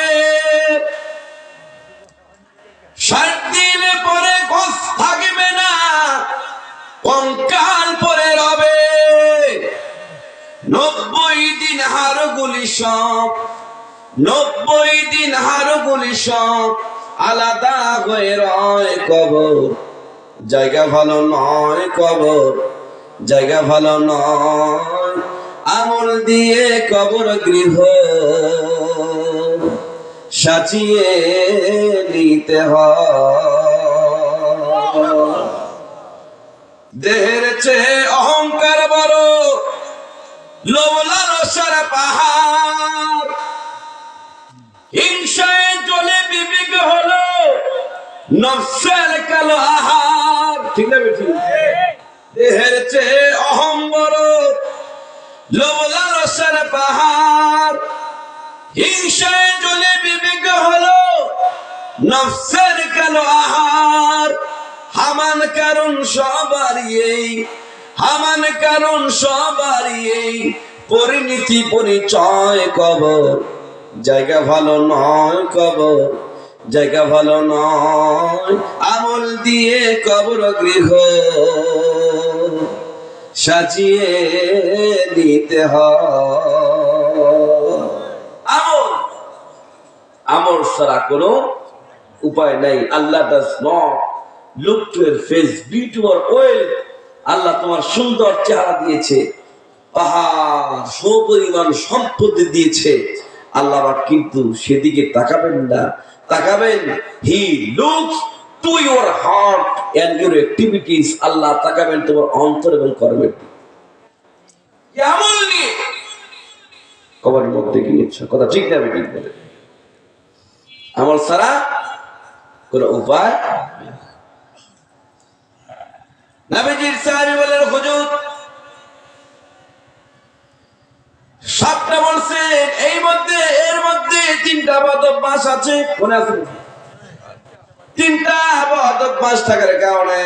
A: 60 দিন পরে গোশ থাকবে না, কঙ্কাল পরে রবে। 90 দিন হাড়গুলি সব, 90 দিন হাড়গুলি সব আলাদা হয়ে রয়। কবর জায়গা ভালো নয়, কবর জায়গা ভালো নয়। আমল দিয়ে কবর গৃহ সাজিয়ে নিতে হয়। দেহের চেয়ে অহংকার বড়, লোভ লালসার পাহাড়। হিংসায় জ্বলে বিবেক হলো নফসের কালো আহার। ঠিক না? ঠিক। দেহের চেয়ে অহং বড়, লোভ লালসার পাহাড়। হিংসায় জ্বলে বিবেক হলো নফসের কালো আহার। হামান কারণ সবারই এই, হামান কারণ সবারই এই পরিণতি পরিচয়। কবর জায়গা ভালো নয়, কবর জায়গা ভালো নয়। আমল দিয়ে কবর গৃহ সাজিয়ে দিতে হয়। আমল, আমল ছাড়া কোনো উপায় নাই। আল্লাহ does not look to your face, beauty or wealth। আল্লাহ তোমার সুন্দর চেহারা দিয়েছে, পাহাড় সপরিমাণ সম্পত্তি দিয়েছে। আল্লাহ কিন্তু সেদিকে তাকাবেন না, তাকাবেন he looks to your heart and your activities. Allah তাকাবেন তোমার অন্তর এবং কর্মের দিকে। আমল নিয়ে কবরের মধ্যে গিয়েছ, কথা ঠিক না? ঠিক বলে আমল ছাড়া কোন উপায়। নবীজির সাহাবী বলেন, হুজুর সাতটা বলছেন, এর মধ্যে 3টা বদ অভ্যাস আছে। মনে আছে? 3টা বদ অভ্যাস থাকার কারণে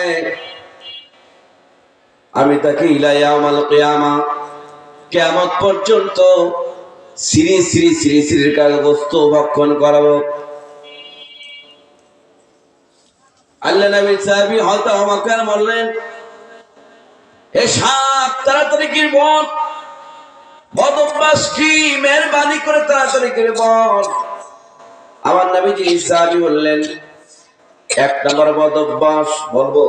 A: আমি তাকে ইলায়ামাল কিয়ামা কিয়ামত পর্যন্ত শ্রী শ্রী শ্রী শ্রীর বস্তু ভক্ষণ করাবো। আল্লাহ নবীর সাহাবী হযরত ওমর বললেন, এ সাপ তাড়াতাড়ি কি বল, বদ অভ্যাস কি? মেহেরবানি করে তাড়াতাড়ি করে বল। আমার নবীজি সাহাবী বললেন, 1 নম্বর বদ অভ্যাস বলবো।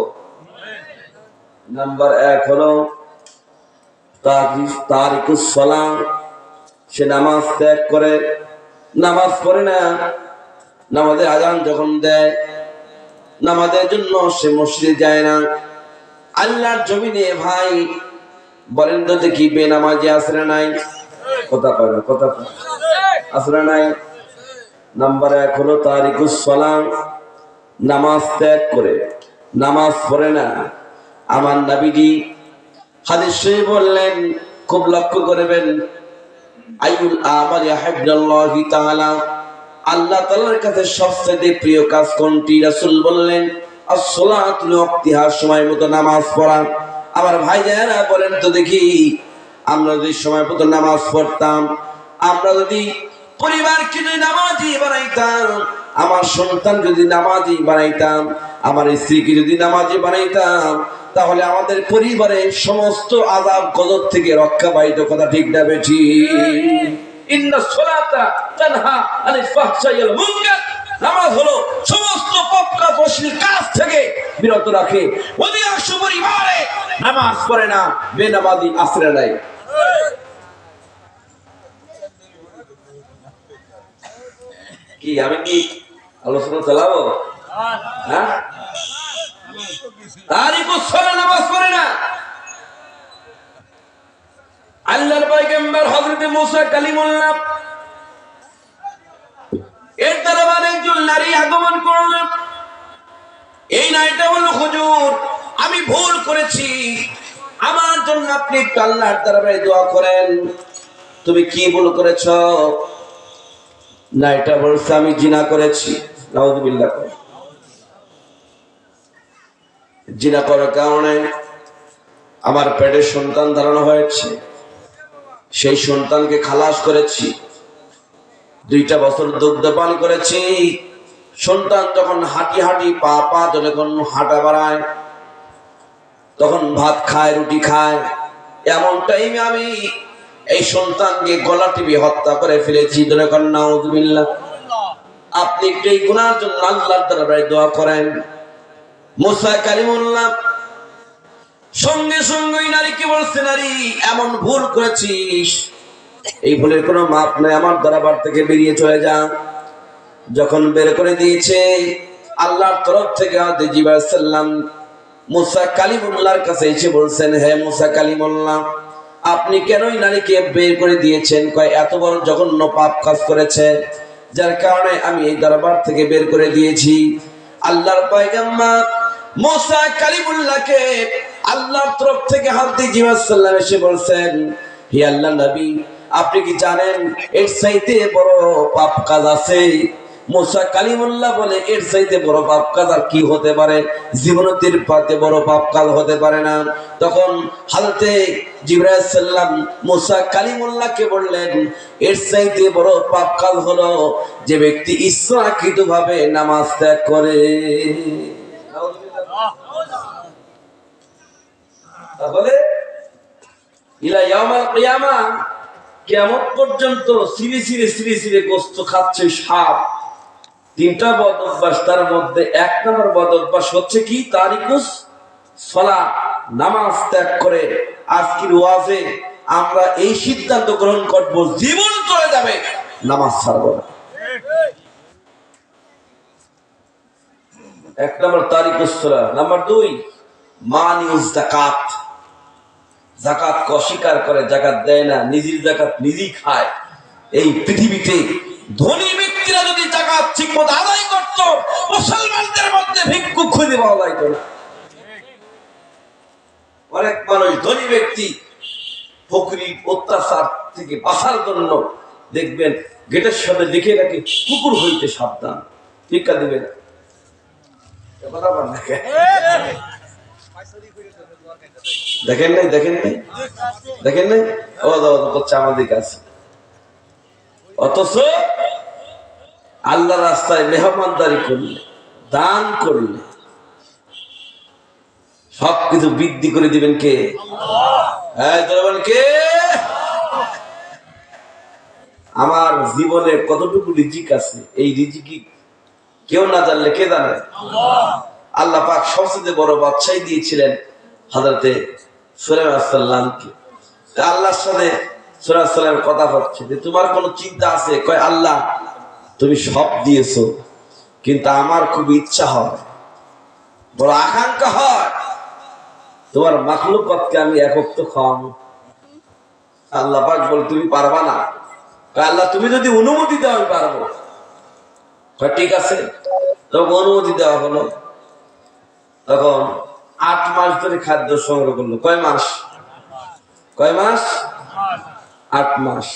A: নাম্বার 1 হলো তারিকুস সালাম। সে নামাজ ত্যাগ করে, নামাজ পড়ে না। নামাজের আযান যখন দেয়, নামাজের জন্য সে মসজিদে যায় না। আল্লাহর জমিনে ভাই বলেন তো দেখি বেনামাজি আছে না নাই? কথা কয় না, কথা কয় আছে না নাই? নাম্বার 1 হলো তারিকুস সালাম, নামাজ ত্যাগ করে, নামাজ পড়ে না। আমার নবীজি হাদিস শরীফ বললেন, খুব লক্ষ্য করবেন, আইয়ুল আমালি আহাব্বুল্লাহি তাআলা, আল্লাহ তাআলার কাছে সবচেয়ে প্রিয় কাজ কোনটি? রাসূল বললেন as-সালাতু লিওয়াক্তিহা, সময় মতো নামাজ পড়া। আমার ভাইজানেরা বলেন তো দেখি, আমরা যদি সময় মতো নামাজ পড়তাম, আমরা যদি পরিবারকে যদি নামাজি বানাইতাম, আমার সন্তান যদি নামাজি বানাইতাম, আমার স্ত্রীকে যদি নামাজি বানাইতাম, তাহলে আমাদের পরিবারের সমস্ত আযাব গজব থেকে রক্ষা পাইতো। কথা ঠিক না বেঠি? ইন্নাস সালাতা তানহা আনিল ফাহশাই ওয়াল মুনকার, নামাজ হলো সমস্ত পাপ কাজ অশ্লীল কাজ থেকে বিরত রাখে। অধিকাংশ পরিবারে নামাজ পড়ে না, বেনামাজি আশ্রয় নেয়। কি আমি কি আলোচনা চালাবো? হ্যাঁ, তারিকুস সালাত, নামাজ পড়ে না। আল্লাহর পয়গম্বর হযরত মুসা কালিমুল্লাহ এর দরবারে একজন নারী আগমন করলেন। এই নারীটা বলল, হুজুর আমি ভুল করেছি, আমার জন্য আপনি একটু আল্লাহর দরবারে দোয়া করেন। তুমি কি ভুল করেছো? নারীটা বলছে, আমি জিনা করেছি। নাউযুবিল্লাহ। জিনা করার কারণে আমার পেটে সন্তান ধারণ হয়েছে, সেই সন্তানকে খালাস করেছি, 2টা বছর দুগ্ধ পান করেছি। সন্তান যখন হাঁটি হাঁটি পা পা যখন হাঁটা বাড়ায়, তখন ভাত খায়, রুটি খায়, এমন টাইমে আমি এই সন্তানকে গলা টিপে হত্যা করে ফেলেছি। নাউযুবিল্লাহ। আপনি একটু এই গুনার জন্য আল্লাহর দরবারে দোয়া করেন। মুসা কালিমুল্লাহ সঙ্গে সঙ্গে নারীকে বলছে, নারী এমন ভুল করেছিস, এই ভুলের কোনো মাপ নাই, আমার দরবার থেকে বেরিয়ে চলে যা। যখন বের করে দিয়েছে, আল্লাহর তরফ থেকে হযরত জিবরাইল আলাইহিস সালাম মুসা কালিমুল্লাহর কাছে এসে বলছেন, হে মুসা কালিমুল্লাহ, আপনি কেন এই নারীকে বের করে দিয়েছেন? কয়, এত বড় জঘন্য পাপ কাজ করেছে, যার কারণে আমি এই দরবার থেকে বের করে দিয়েছি। আল্লাহর পয়গম্বর মুসা কালিমুল্লাহকে আল্লাহর তরফ থেকে হযরত জিবরাইল আলাইহিস সালাম এসে বলছেন, হে আল্লাহর নবী, আপনি কি জানেন এর চাইতে বড় পাপ কাজ আছে? মুসা কালিমুল্লাহ বলে, এর চাইতে বড় পাপ কাজ আর কি হতে পারে? জীবনের পাতে বড় পাপ কাজ হতে পারে না। তখন হযরত জিবরাইল আলাইহিস সালাম মুসা কালিমুল্লাহকে বললেন, এর চাইতে বড় পাপ কাজ হলো যে ব্যক্তি ইচ্ছাকৃতভাবে নামাজ ত্যাগ করে। তাহলে ইলা ইয়াউমাল কিয়ামা, কিয়ামত পর্যন্ত সিরি সিরি সিরি সিরি গোশত খাচ্ছে সাপ। 3টা বদ অভ্যাস, তার মধ্যে 1 নম্বর বদ অভ্যাস হচ্ছে কি? তারিকুস সালাত, নামাজ ত্যাগ করে। আজকের ওয়াজে আমরা এই সিদ্ধান্ত গ্রহণ করব, জীবন চলে যাবে, নামাজ ছাড়ব না। 1 নম্বর তারিকুস সালাত। নাম্বার 2 মানিউজ যাকাত, যাকাত অস্বীকার করে, যাকাত দেয় না, নিজের যাকাত নিজেই খায়। এই পৃথিবীতে ধনী ব্যক্তিরা যদি যাকাত ঠিকমতো আদায় করত, মুসলমানদের মধ্যে ভিক্ষুক খুঁজে পাওয়া যাইত না। অনেক মানুষ ধনী ব্যক্তি ফকির অত্যাচার থেকে বাঁচার জন্য দেখবেন গেটের সামনে লিখে রাখে, কুকুর হইতে সাবধান, ভিক্ষা দিবে না। কথা বলেন না? দেখেন নাই, দেখেন নাই, দেখেন নাই, ও হচ্ছে আমাদের কাছে। অথচ আল্লাহ রাস্তায় মেহমানদারি করলে, দান করলে সবকিছু বৃদ্ধি করে দিবেন কে? কে? আমার জীবনে কতটুকু রিজিক আছে, এই রিজিকি কেউ না জানলে কে জানে? আল্লাহ পাক সবচেয়ে বড় বাদশাহী দিয়েছিলেন হযরতে সুলাইমান আলাইহিস সালামকে। আল্লাহর সাথে সুলাইমান সালামের কথা হচ্ছে যে, তোমার কোনো চিন্তা আছে? কয়, আল্লাহ তুমি সব দিয়েছো, কিন্তু আমার খুব ইচ্ছা হয়, বড় আকাঙ্ক্ষা হয়, তোমার মাখলুকাতকে আমি একক তো খাওয়াবো। আল্লাহ পাক বল তুমি পারবা না। আল্লাহ তুমি যদি অনুমতি দাও আমি পারবো। ঠিক আছে, তখন অনুমতি দেওয়া হলো। তখন 8 মাস ধরে খাদ্য সংগ্রহ করলো। কয় মাস? 8 মাস।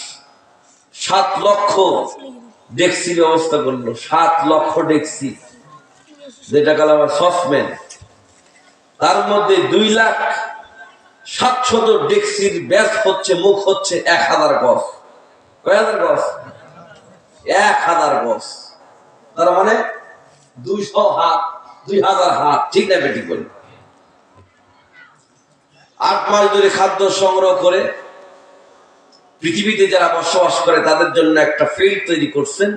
A: 7 লক্ষ ডেক্সি ব্যবস্থা করলো। 7 লক্ষ ডেক্সি, যেটা কাল আমার সসম্যান। তার মধ্যে 2,700,000 ডেক্সির ব্যাস হচ্ছে, মুখ হচ্ছে 1000 গজ। কয় হাজার গজ? 1000 গজ। তার মানে 200 হাত, 2000 হাত। ঠিক না বেটি বলি? 8 মাস ধরে খাদ্য সংগ্রহ করে পৃথিবীতে যারা বসবাস করে তাদের জন্য একটা ফিল্ড তৈরি করছেন,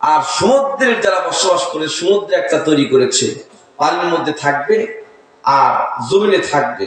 A: আর সমুদ্রের যারা বসবাস করে সমুদ্রে একটা তৈরি করেছে, পানির মধ্যে থাকবে আর জমিনে থাকবে।